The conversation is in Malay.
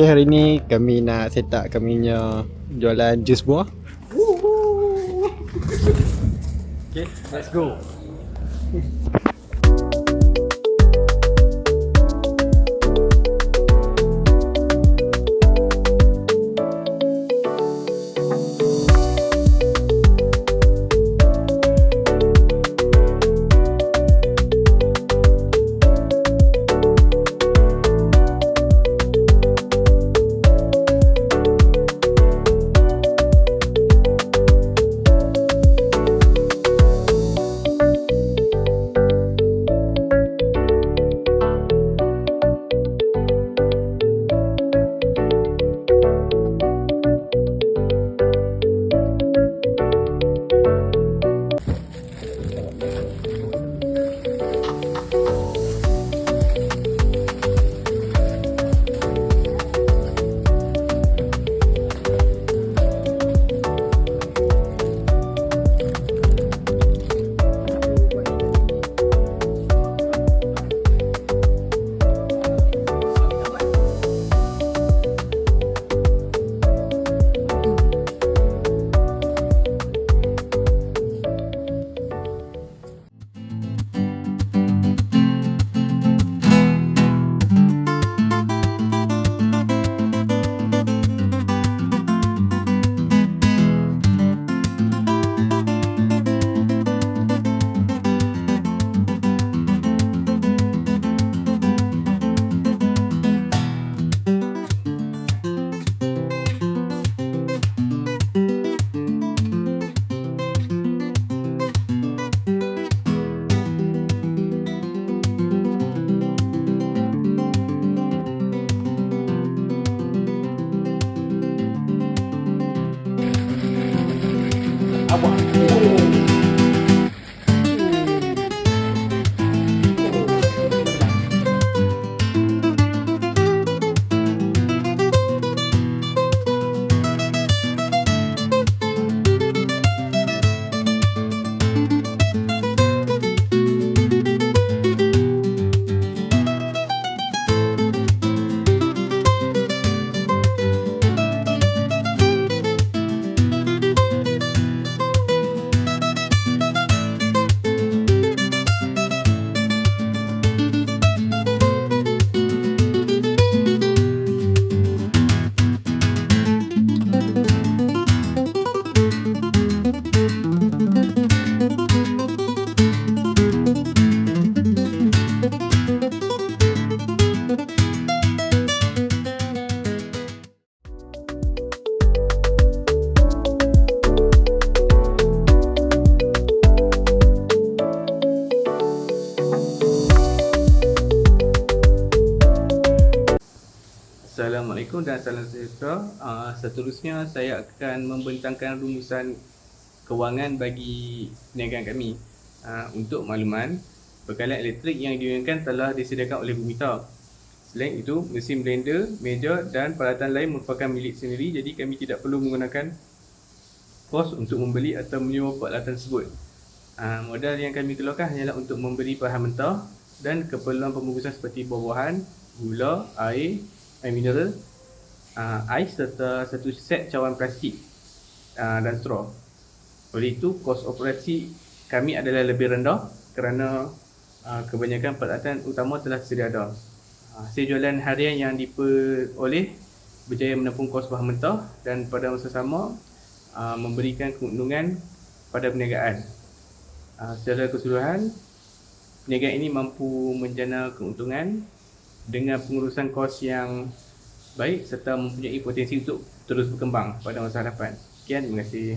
Okay, hari ni kami nak set up kami punya jualan jus buah. Okay, let's go. Assalamualaikum dan salam sejahtera. Seterusnya saya akan membentangkan rumusan kewangan bagi perniagaan kami. Untuk makluman, bekalan elektrik yang digunakan telah disediakan oleh Bumita. Selain itu, mesin blender, meja dan peralatan lain merupakan milik sendiri, jadi kami tidak perlu menggunakan kos untuk membeli atau menyewa peralatan tersebut. Modal yang kami keluarkan hanyalah untuk membeli bahan mentah dan keperluan pembungkusan seperti buah-buahan, gula, air mineral, ais serta satu set cawan plastik dan straw. Oleh itu, kos operasi kami adalah lebih rendah kerana kebanyakan peralatan utama telah sedia ada. Hasil jualan harian yang diperoleh berjaya menampung kos bahan mentah dan pada masa sama memberikan keuntungan pada perniagaan. Secara keseluruhan, perniagaan ini mampu menjana keuntungan dengan pengurusan kos yang baik serta mempunyai potensi untuk terus berkembang pada masa hadapan. Sekian, terima kasih.